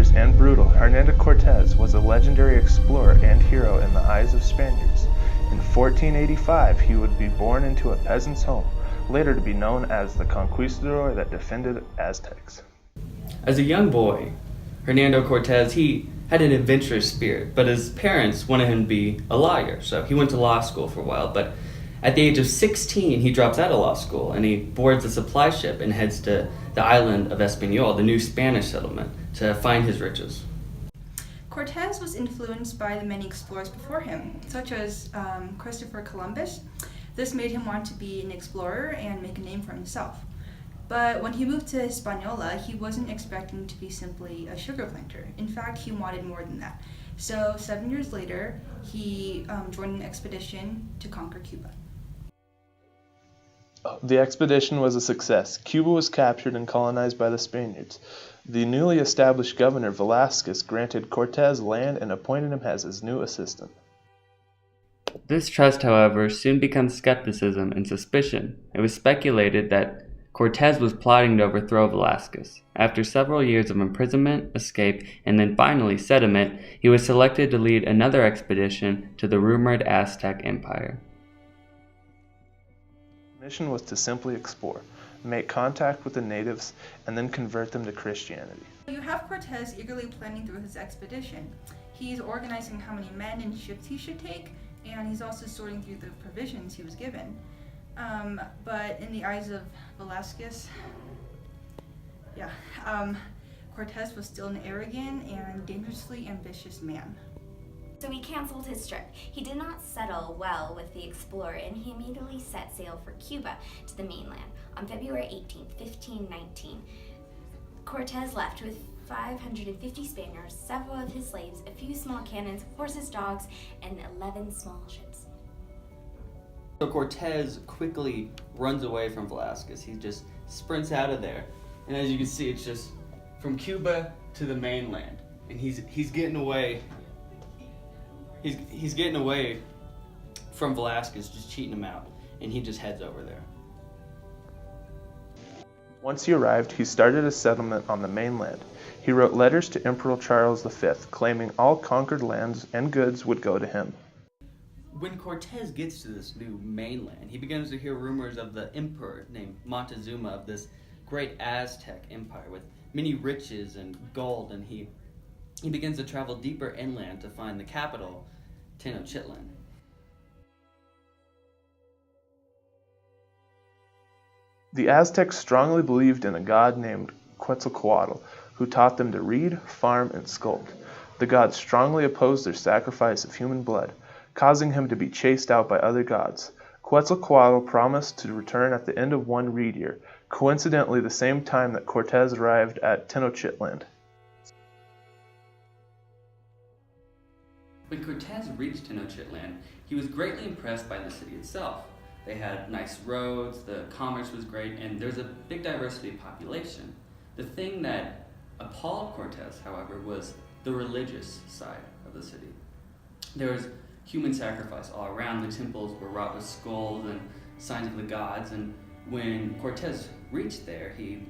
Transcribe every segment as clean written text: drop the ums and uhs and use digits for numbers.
dangerous and brutal, Hernando Cortes was a legendary explorer and hero in the eyes of Spaniards. In 1485, he would be born into a peasant's home, later to be known as the conquistador that defended Aztecs. As a young boy, Hernando Cortes, he had an adventurous spirit, but his parents wanted him to be a lawyer, so he went to law school for a while. But at the age of 16, he drops out of law school and he boards a supply ship and heads to the island of Español, the new Spanish settlement, to find his riches. Cortes was influenced by the many explorers before him, such as Christopher Columbus. This made him want to be an explorer and make a name for himself. But when he moved to Hispaniola, he wasn't expecting to be simply a sugar planter. In fact, he wanted more than that. So 7 years later, he joined an expedition to conquer Cuba. The expedition was a success. Cuba was captured and colonized by the Spaniards. The newly established governor Velázquez granted Cortes land and appointed him as his new assistant. This trust, however, soon becomes skepticism and suspicion. It was speculated that Cortes was plotting to overthrow Velázquez. After several years of imprisonment, escape, and then finally settlement, he was selected to lead another expedition to the rumored Aztec Empire. The mission was to simply explore, make contact with the natives, and then convert them to Christianity. You have Cortes eagerly planning through his expedition. He's organizing how many men and ships he should take, and he's also sorting through the provisions he was given. But in the eyes of Velázquez, Cortes was still an arrogant and dangerously ambitious man. So he canceled his trip. He did not settle well with the explorer, and he immediately set sail for Cuba to the mainland. On February 18, 1519, Cortes left with 550 Spaniards, several of his slaves, a few small cannons, horses, dogs, and 11 small ships. So Cortes quickly runs away from Velázquez. He just sprints out of there. And as you can see, it's just from Cuba to the mainland. And he's getting away. He's getting away from Velázquez, just cheating him out. And he just heads over there. Once he arrived, he started a settlement on the mainland. He wrote letters to Emperor Charles V, claiming all conquered lands and goods would go to him. When Cortes gets to this new mainland, he begins to hear rumors of the emperor named Montezuma of this great Aztec empire with many riches and gold, and he begins to travel deeper inland to find the capital, Tenochtitlan. The Aztecs strongly believed in a god named Quetzalcoatl, who taught them to read, farm, and sculpt. The god strongly opposed their sacrifice of human blood, causing him to be chased out by other gods. Quetzalcoatl promised to return at the end of one reed year, coincidentally the same time that Cortes arrived at Tenochtitlan. When Cortes reached Tenochtitlan, he was greatly impressed by the city itself. They had nice roads, the commerce was great, and there's a big diversity of population. The thing that appalled Cortes, however, was the religious side of the city. There was human sacrifice all around. The temples were wrought with skulls and signs of the gods, and when Cortes reached there, he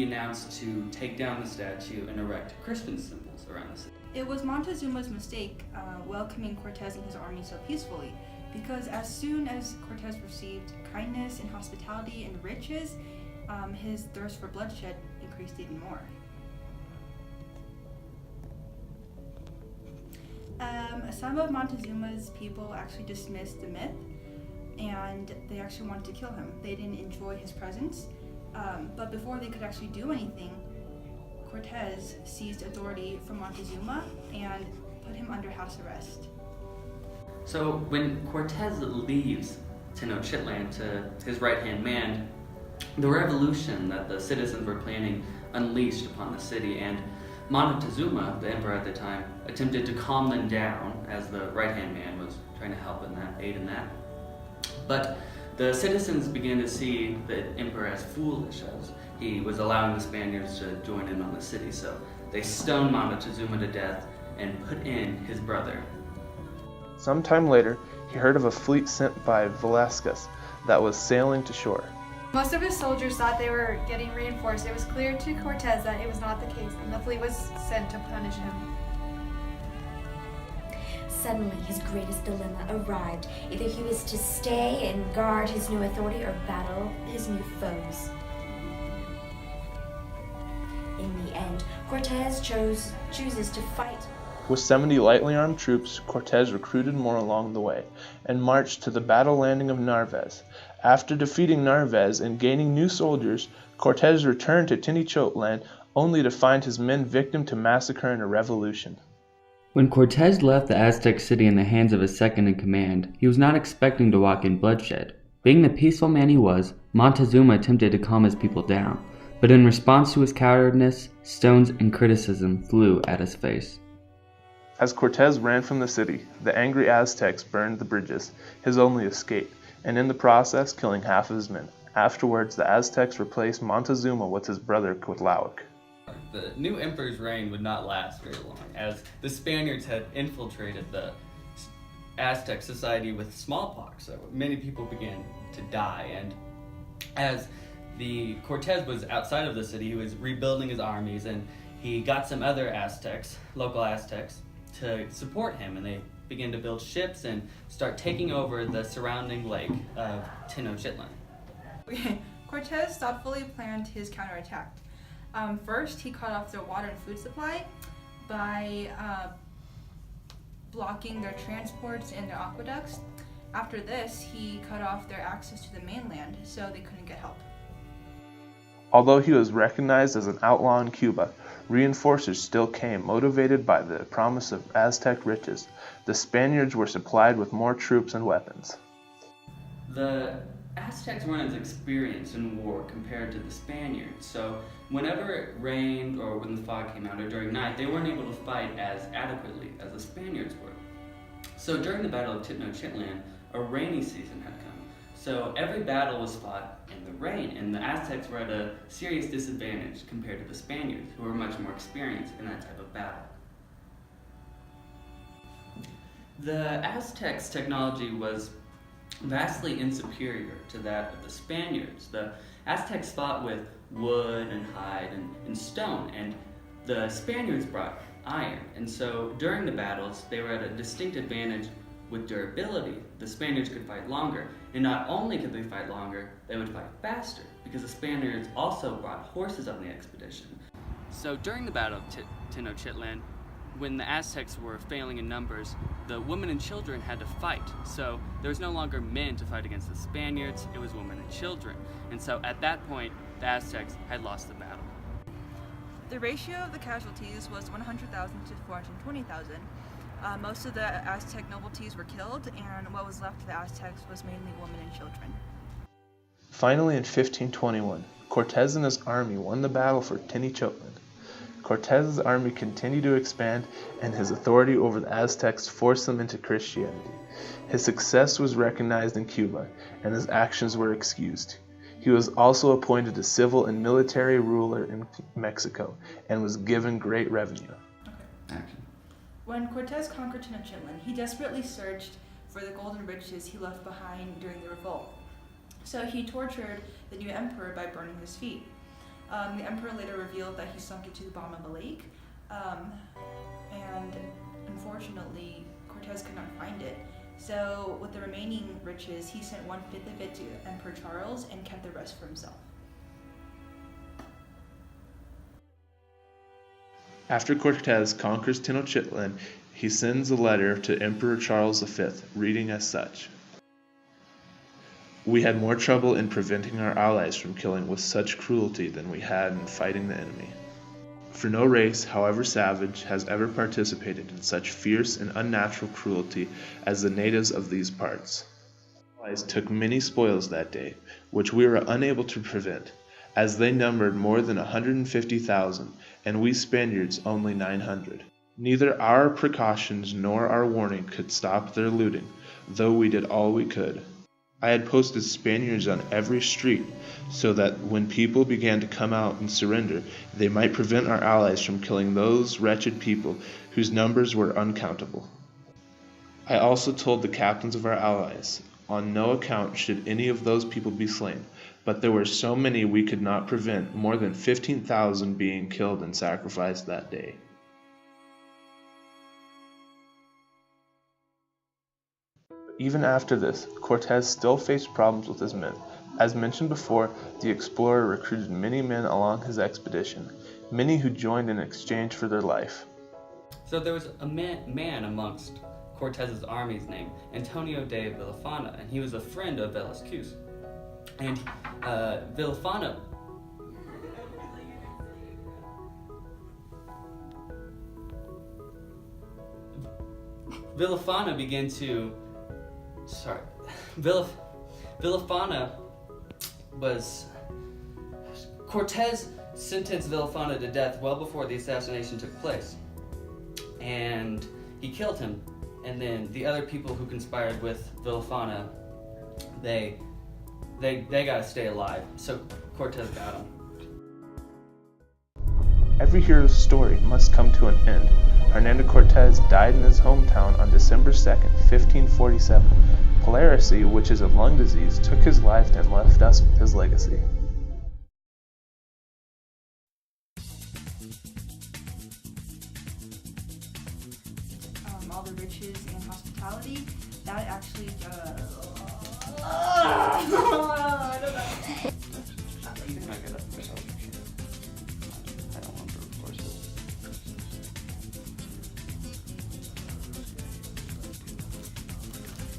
announced to take down the statue and erect Christian symbols around the city. It was Montezuma's mistake welcoming Cortes and his army so peacefully, because as soon as Cortes received kindness and hospitality and riches, his thirst for bloodshed increased even more. Some of Montezuma's people actually dismissed the myth, and they actually wanted to kill him. They didn't enjoy his presence, but before they could actually do anything, Cortes seized authority from Montezuma and put him under house arrest. So when Cortes leaves Tenochtitlan to his right-hand man, the revolution that the citizens were planning unleashed upon the city, and Montezuma, the emperor at the time, attempted to calm them down as the right-hand man was trying to help in that, aid in that. But the citizens began to see the emperor as foolish, as he was allowing the Spaniards to join in on the city. So they stoned Montezuma to death and put in his brother. Sometime later, he heard of a fleet sent by Velázquez that was sailing to shore. Most of his soldiers thought they were getting reinforced. It was clear to Cortes that it was not the case, and the fleet was sent to punish him. Suddenly, his greatest dilemma arrived. Either he was to stay and guard his new authority or battle his new foes. In the end, Cortes chooses to fight. With 70 lightly armed troops, Cortes recruited more along the way, and marched to the battle landing of Narvaez. After defeating Narvaez and gaining new soldiers, Cortes returned to Tenochtitlan, only to find his men victim to massacre in a revolution. When Cortes left the Aztec city in the hands of his second-in-command, he was not expecting to walk in bloodshed. Being the peaceful man he was, Montezuma attempted to calm his people down, but in response to his cowardice, stones and criticism flew at his face. As Cortes ran from the city, the angry Aztecs burned the bridges, his only escape, and in the process killing half of his men. Afterwards, the Aztecs replaced Montezuma with his brother Cuitlahuac. The new emperor's reign would not last very long, as the Spaniards had infiltrated the Aztec society with smallpox, so many people began to die, and as the Cortes was outside of the city, he was rebuilding his armies, and he got some other Aztecs, local Aztecs, to support him, and they began to build ships and start taking over the surrounding lake of Tenochtitlan. Cortes thoughtfully planned his counterattack. First, he cut off their water and food supply by blocking their transports and their aqueducts. After this, he cut off their access to the mainland, so they couldn't get help. Although he was recognized as an outlaw in Cuba, reinforcers still came, motivated by the promise of Aztec riches. The Spaniards were supplied with more troops and weapons. The Aztecs weren't as experienced in war compared to the Spaniards, so whenever it rained or when the fog came out or during night, they weren't able to fight as adequately as the Spaniards were. So during the Battle of Tenochtitlan, a rainy season had come. So every battle was fought in the rain, and the Aztecs were at a serious disadvantage compared to the Spaniards, who were much more experienced in that type of battle. The Aztecs' technology was vastly inferior to that of the Spaniards. The Aztecs fought with wood and hide and stone, and the Spaniards brought iron. And so during the battles, they were at a distinct advantage with durability. The Spaniards could fight longer, and not only could they fight longer, they would fight faster, because the Spaniards also brought horses on the expedition. So during the Battle of Tenochtitlan, when the Aztecs were failing in numbers, the women and children had to fight. So there was no longer men to fight against the Spaniards, it was women and children. And so at that point, the Aztecs had lost the battle. The ratio of the casualties was 100,000 to 420,000. Most of the Aztec nobilities were killed, and what was left of the Aztecs was mainly women and children. Finally, in 1521, Cortes and his army won the battle for Tenochtitlan. Cortes' army continued to expand, and his authority over the Aztecs forced them into Christianity. His success was recognized in Cuba, and his actions were excused. He was also appointed a civil and military ruler in Mexico, and was given great revenue. Action. When Cortes conquered Tenochtitlan, he desperately searched for the gold and riches he left behind during the revolt. So he tortured the new emperor by burning his feet. The emperor later revealed that he sunk into the bottom of a lake, and unfortunately, Cortes could not find it. So with the remaining riches, he sent 1/5 of it to Emperor Charles and kept the rest for himself. After Cortes conquers Tenochtitlan, he sends a letter to Emperor Charles V, reading as such: "We had more trouble in preventing our allies from killing with such cruelty than we had in fighting the enemy. For no race, however savage, has ever participated in such fierce and unnatural cruelty as the natives of these parts. Our allies took many spoils that day, which we were unable to prevent, as they numbered more than 150,000, and we Spaniards only 900. Neither our precautions nor our warning could stop their looting, though we did all we could. I had posted Spaniards on every street, so that when people began to come out and surrender, they might prevent our allies from killing those wretched people whose numbers were uncountable. I also told the captains of our allies, On no account should any of those people be slain, but there were so many we could not prevent more than 15,000 being killed and sacrificed that day. Even after this, Cortes still faced problems with his men. As mentioned before, the explorer recruited many men along his expedition, many who joined in exchange for their life. So there was a man amongst Cortez's armies named Antonio de Villafana, and he was a friend of Velasquez. And Villafana began to Villafana was Cortez sentenced Villafana to death well before the assassination took place, and he killed him. And then the other people who conspired with Villafana, they gotta stay alive. So Cortez got him. Every hero's story must come to an end. Hernando Cortes died in his hometown on December 2nd, 1547. Pleurisy, which is a lung disease, took his life and left us with his legacy. All the riches and hospitality, that actually I don't know.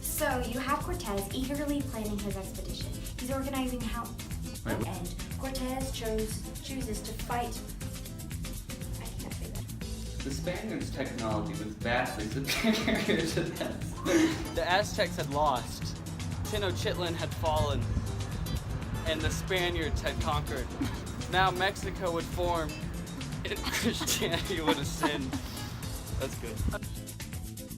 So you have Cortez eagerly planning his expedition. He's organizing how, and Cortez chooses to fight. I can't say that. The Spaniards' technology was vastly superior to theirs. The Aztecs had lost, Tenochtitlan had fallen, and the Spaniards had conquered. Now Mexico would form, and Christianity would ascend. That's good.